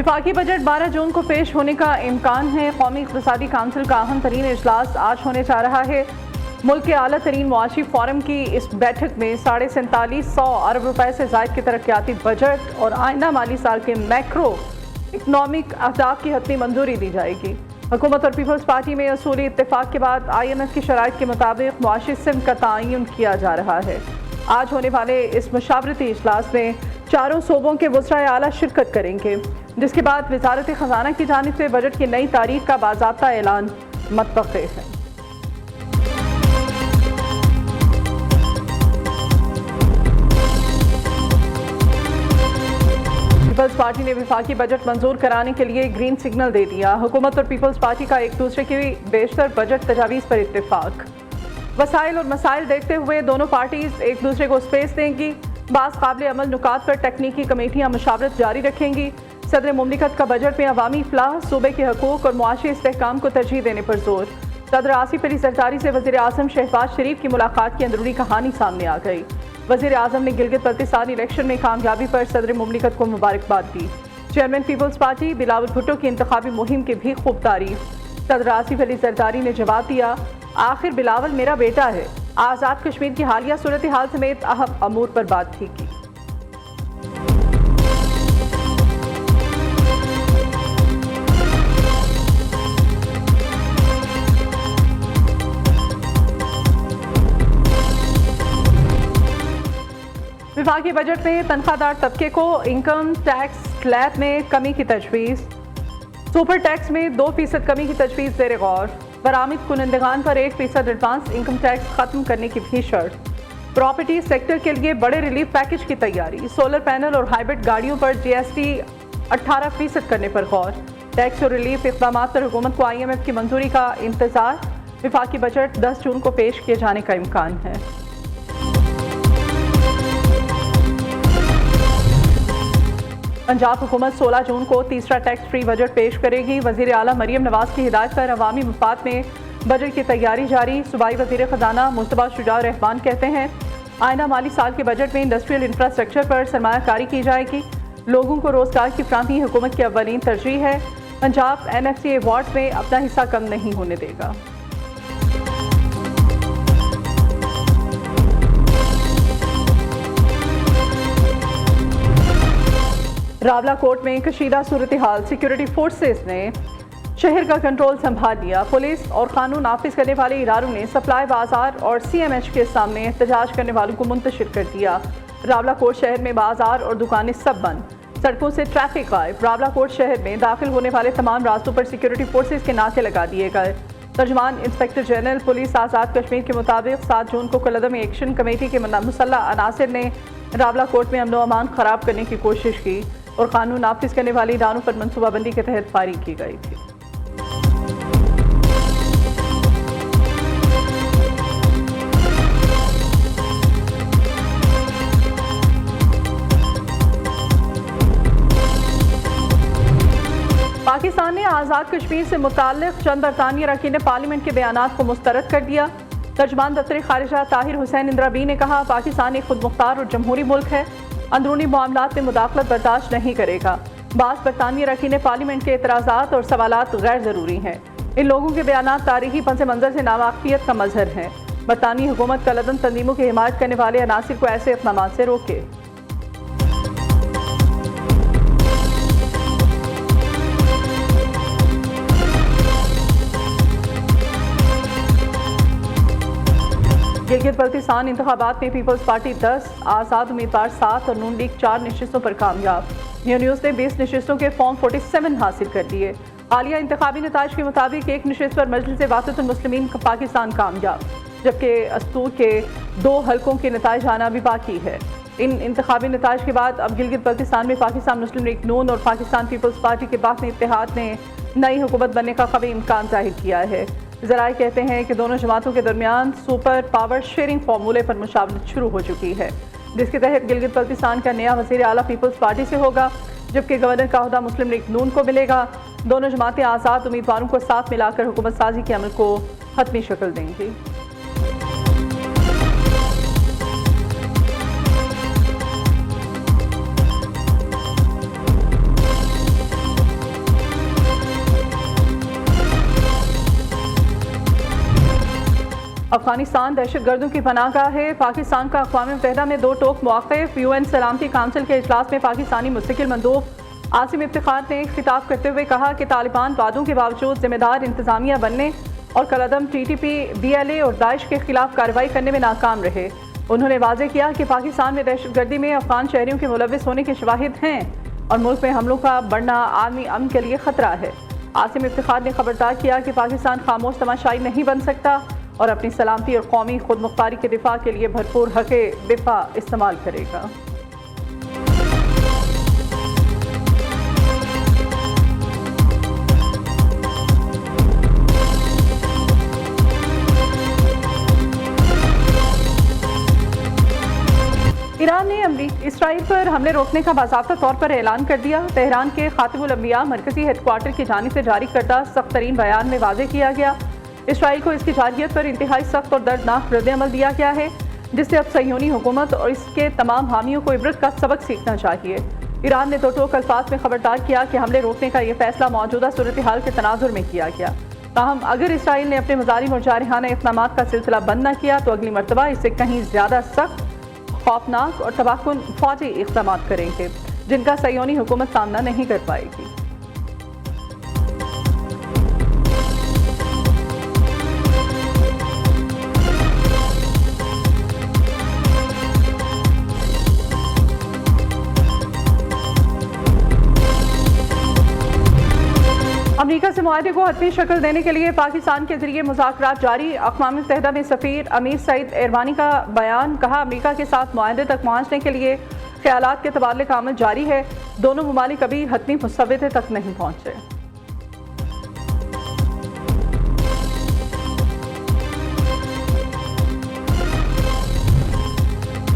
विफाकी budget 12 जून को पेश होने का इम्कान है। कौमी इक़्तिसादी काउंसिल का अहम तरीन इजलास आज होने जा रहा है। मुल्क के आला तरीन मुआशी फोरम की इस बैठक में 4750 अरब रुपए से ज़ायद की तरक्याती बजट और आइंदा माली साल के मैक्रो इकनॉमिक अहदाफ की हतमी मंजूरी दी जाएगी। हुकूमत और पीपल्स पार्टी में असूली इत्तेफाक के बाद IMF की शराइत के मुताबिक मुआशी सिमत का तयन किया जा रहा है। आज होने वाले इस मशावरती इजलास में चारों सूबों के वज़राए आला शिरकत करेंगे, जिसके बाद वज़ारत ख़जाना की जानिब से बजट की नई तारीख का बाज़ाब्ता ऐलान मतवक़्क़े है। पीपल्स पार्टी ने विफाकी बजट मंजूर कराने के लिए ग्रीन सिग्नल दे दिया। हुकूमत और पीपल्स पार्टी का एक दूसरे की बेशतर बजट तजावीज़ पर इत्तेफाक। वसाइल और मसाइल देखते हुए दोनों पार्टीज एक दूसरे को स्पेस देंगी। बास काबिल अमल नुकात पर तकनीकी कमेटियाँ मशावरत जारी रखेंगी। सदर मुमलिकत का बजट में अवामी इफ्लाह, सूबे के हकूक़ और मुआशी इस्तेहकाम को तरजीह देने पर जोर। सदर आसिफ अली ज़रदारी से वज़ीर आज़म शहबाज शरीफ की मुलाकात की अंदरूनी कहानी सामने आ गई। वज़ीर आज़म ने गिलगित बल्तिस्तान इलेक्शन में कामयाबी पर सदर मुमलिकत को मुबारकबाद दी। Chairman People's Party Bilawal Bhutto की इंतखाबी मुहिम की भी खूब तारीफ। सदर आसिफ अली ज़रदारी ने जवाब दिया, आखिर बिलावल मेरा बेटा है। आज़ाद कश्मीर की हालिया सूरत हाल समेत अहम अमूर पर बात भी की। विफाकी बजट में तनख्वाहदार तबके को इनकम टैक्स स्लैब में कमी की तजवीज़। सुपर टैक्स में 2% कमी की तजवीज़ ज़ेर गौर। बरामद कुनंदगान पर 1% एडवांस इनकम टैक्स खत्म करने की भी शर्त। प्रॉपर्टी सेक्टर के लिए बड़े रिलीफ पैकेज की तैयारी। सोलर पैनल और हाइब्रिड गाड़ियों पर GST 18% करने पर गौर। टैक्स और रिलीफ इक़दाम पर हुकूमत को IMF की मंजूरी का इंतजार। विफाकी बजट 10 जून को पेश किए जाने का इम्कान है। पंजाब हुकूमत 16 जून को तीसरा टैक्स फ्री बजट पेश करेगी। वज़ीर आला मरियम नवाज की हिदायत पर अवामी मफाद में बजट की तैयारी जारी। सूबाई वज़ीर ख़जाना मुस्तफ़ा शुजा रहमान कहते हैं, आइंदा माली साल के बजट में इंडस्ट्रियल इंफ्रास्ट्रक्चर पर सरमायाकारी की जाएगी। लोगों को रोज़गार की फ़राहमी हुकूमत की अव्वलीन तरजीह है। पंजाब NFC अवार्ड्स में अपना हिस्सा कम नहीं होने देगा। रावला कोट में कशीदा सूरत हाल। सिक्योरिटी फोर्सेस ने शहर का कंट्रोल संभाल लिया। पुलिस और कानून नाफिज करने वाले इदारों ने सप्लाई बाजार और CMH के सामने एहतजाज करने वालों को मुंतशिर कर दिया। रावला कोट शहर में बाजार और दुकानें सब बंद, सड़कों से ट्रैफिक गायब। रावला कोट शहर में दाखिल होने वाले तमाम रास्तों पर सिक्योरिटी फोर्सेस के नाके लगा दिए गए। तर्जमान inspector general police Azad Kashmir के मुताबिक 7 जून को कलदम एक्शन कमेटी के मुसल्लह अनासिर ने रावला कोट में अमन व अमान खराब करने की कोशिश की और कानून नाफिज करने वाले इदारों पर मनसूबाबंदी के तहत फायरिंग की गई थी। पाकिस्तान ने आज़ाद कश्मीर से मुताल्लिक़ चंद बरतानिया अरकान पार्लियामेंट के बयानात को मुस्तरद कर दिया। तर्जमान दफ्तर खारिजा ताहिर हुसैन इंद्राबी ने कहा, पाकिस्तान एक खुद मुख्तार और जमहूरी मुल्क है, अंदरूनी मामलात में मुदाखलत बर्दाश्त नहीं करेगा। बास बरतानवी अरकान पार्लियामेंट के एतराज़ात और सवालात गैर ज़रूरी हैं। इन लोगों के बयानात तारीखी पस मंज़र से नावाकिफियत का मजहर हैं। बरतानवी हुकूमत कलदम तंजीमों की हिमायत करने वाले अनासिर को ऐसे इक़दाम से रोके। गिलगित बल्तिस्तान इंतखाबात में पीपल्स पार्टी 10, आज़ाद उम्मीदवार 7 और नून लीग 4 नशिस्तों पर कामयाब। न्यू न्यूज़ ने 20 नशिस्तों के फॉर्म 47 हासिल कर लिए। हालिया इंतखाबी नताइज के मुताबिक एक नशिस्त पर मजलिस वासितुल मुस्लिमीन पाकिस्तान कामयाब, जबकि अस्तूर के 2 हलकों के नताइज आना भी बाकी है। इन इंतखाबी नताइज के बाद अब गिलगित बल्तिस्तान में पाकिस्तान मुस्लिम लीग नून और पाकिस्तान पीपल्स पार्टी के बाहमी इत्तेहाद ने नई हुकूमत बनने का कभी इम्कान जाहिर किया है। ज़राए कहते हैं कि दोनों जमातों के दरमियान सुपर पावर शेयरिंग फार्मूले पर मुशावरत शुरू हो चुकी है, जिसके तहत गिलगित बल्तिस्तान का नया वज़ीर आला पीपल्स पार्टी से होगा, जबकि गवर्नर का ओहदा मुस्लिम लीग नून को मिलेगा। दोनों जमातें आज़ाद उम्मीदवारों को साथ मिलाकर हुकूमत साजी के अमल को हतमी शक्ल देंगी। अफगानिस्तान दहशतगर्दों की पनाहगाह है। पाकिस्तान का अक़वाम मुत्तहिदा में दो टोक मौक़िफ़। UN सलामती काउंसिल के इजलास में पाकिस्तानी मुस्तकिल मंदूब आसिम इफ्तिखार ने खिताब करते हुए कहा कि तालिबान वादों के बावजूद जिम्मेदार इंतजामिया बनने और कलअदम TTP, BLA और दाइश के खिलाफ कार्रवाई करने में नाकाम रहे। उन्होंने वाज़ेह किया कि पाकिस्तान में दहशतगर्दी में अफगान शहरियों के मुलव्विस होने के शवाहिद हैं और मुल्क में हमलों का बढ़ना आलमी अमन के लिए खतरा है। आसिम इफ्तिखार ने खबरदार किया कि पाकिस्तान खामोश तमाशाई नहीं बन सकता और अपनी सलामती और कौमी खुद मुख्तारी के दिफा के लिए भरपूर हक़े दिफा इस्तेमाल करेगा। ईरान ने इसराइल पर हमले रोकने का बाज़ाब्ता तौर पर ऐलान कर दिया। तेहरान के खातिमुल अंबिया मरकजी हेडक्वार्टर की जानिब से जारी करदा सख्त तरीन बयान में वाज़ेह किया गया, इसराइल को इसकी जारहियत पर इंतहाई सख्त और दर्दनाक रद्द-ए-अमल दिया गया है, जिससे अब सह्यूनी हुकूमत और इसके तमाम हामियों को इबरत का सबक सीखना चाहिए। ईरान ने दो टोक अल्फाज में खबरदार किया कि हमले रोकने का यह फैसला मौजूदा सूरत हाल के तनाजुर में किया गया। ताहम अगर इसराइल ने अपने मज़ालिम और जारहाना इक़दाम का सिलसिला बंद न किया तो अगली मरतबा इससे कहीं ज़्यादा सख्त, खौफनाक और तबाहकुन फौजी इक़दाम करेंगे, जिनका सह्यूनी हुकूमत सामना नहीं कर पाएगी। अमेरिका से मुआहदे को हतमी शक्ल देने के लिए पाकिस्तान के जरिए मुज़ाकरात जारी। अक़वाम मुत्तहिदा में सफ़ीर अमीर सईद एरवानी का बयान, कहा अमेरिका के साथ मुआहदे तक पहुँचने के लिए ख्यालात के तबादले का अमल जारी है। दोनों ममालिक कभी हतमी मुसव्वदे तक नहीं पहुँचे।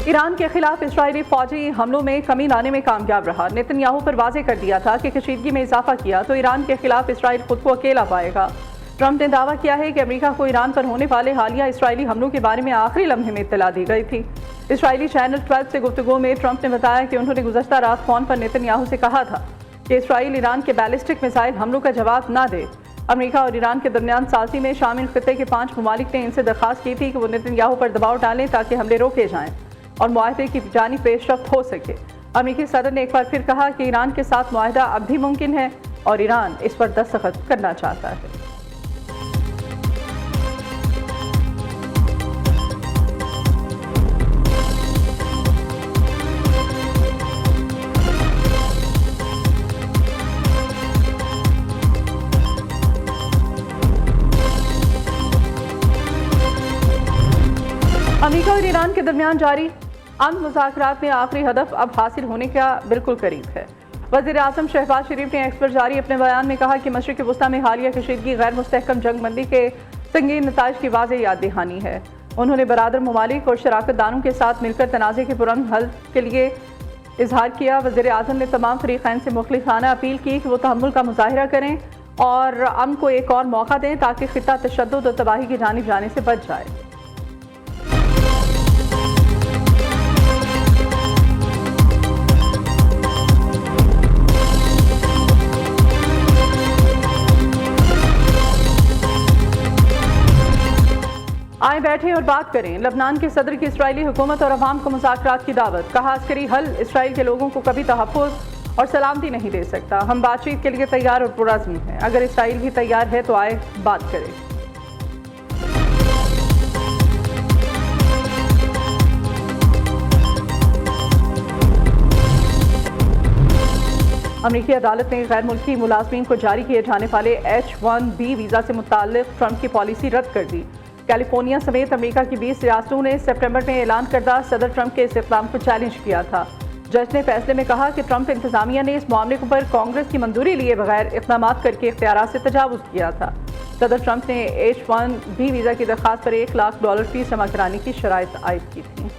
ईरान के खिलाफ इसराइली फौजी हमलों में कमी लाने में कामयाब रहा। नेतन्याहू पर वाज़ेह कर दिया था कि कशीदगी में इजाफा किया तो ईरान के खिलाफ इसराइल खुद को अकेला पाएगा। ट्रंप ने दावा किया है कि अमेरिका को ईरान पर होने वाले हालिया इसराइली हमलों के बारे में आखिरी लम्हे में इत्तला दी गई थी। इसराइली चैनल 12 से गुफ्तगू में ट्रंप ने बताया कि उन्होंने गुज़श्ता रात फ़ोन पर नेतन्याहू से कहा था कि इसराइल ईरान के बैलिस्टिक मिसाइल हमलों का जवाब न दे। अमेरिका और ईरान के दरमियान सालसी में शामिल खित्ते के 5 ममालिक ने इनसे दरख्वास्त की थी कि वो नेतन्याहू पर दबाव डालें ताकि हमले रोके जाएं और मुआहदे की जानी पेशरफ्त हो सके। अमेरिकी सदर ने एक बार फिर कहा कि ईरान के साथ मुआहदा अब भी मुमकिन है और ईरान इस पर दस्तखत करना चाहता है। अमेरिका और ईरान के दरमियान जारी अमन मुज़ाकरात में आखिरी हदफ अब हासिल होने का बिल्कुल करीब है। वज़ीर आज़म शहबाज शरीफ ने एक्स पर जारी अपने बयान में कहा कि मशरिक़ वस्ता में हालिया कशीदगी गैर मुस्तहकम जंगबंदी के संगीन नताइज की वाज़ेह याद दहानी है। उन्होंने बरादर ममालिक और शराकत दानों के साथ मिलकर तनाज़े के पुरअमन हल के लिए इजहार किया। वज़ीर आज़म ने तमाम फ़रीक़ैन से मुख़लिसाना अपील की कि वो तहम्मुल का मुज़ाहिरा करें और अमन को एक और मौका दें ताकि ख़ित्ता तशद्दुद और तबाही की जानिब जाने से बच जाए। आए बैठे और बात करें। लबनान के सदर की इसराइली हुकूमत और अवाम को मुज़ाकरात की दावत। कहा अस्करी हल इसराइल के लोगों को कभी तहफ़्फ़ुज़ और सलामती नहीं दे सकता। हम बातचीत के लिए तैयार और पुरअज़्म हैं। अगर इसराइल भी तैयार है तो आए बात करें। अमेरिकी अदालत ने गैर मुल्की मुलाजमीन को जारी किए जाने वाले H-1B वीज़ा से मुताल्लिक़ ट्रंप की पॉलिसी रद्द कर दी। कैलिफोर्निया समेत अमेरिका की 20 रियासतों ने सितंबर में ऐलान करदा सदर ट्रंप के इस इक़दाम को चैलेंज किया था। जज ने फैसले में कहा कि ट्रंप इंतजामिया ने इस मामले पर कांग्रेस की मंजूरी लिए बगैर इक़दाम करके इख्तियारात से तजावुज़ किया था। सदर ट्रंप ने H-1B वीज़ा की दरख्वास्त पर $1 लाख फीस जमा कराने की शराइत आयद की थी।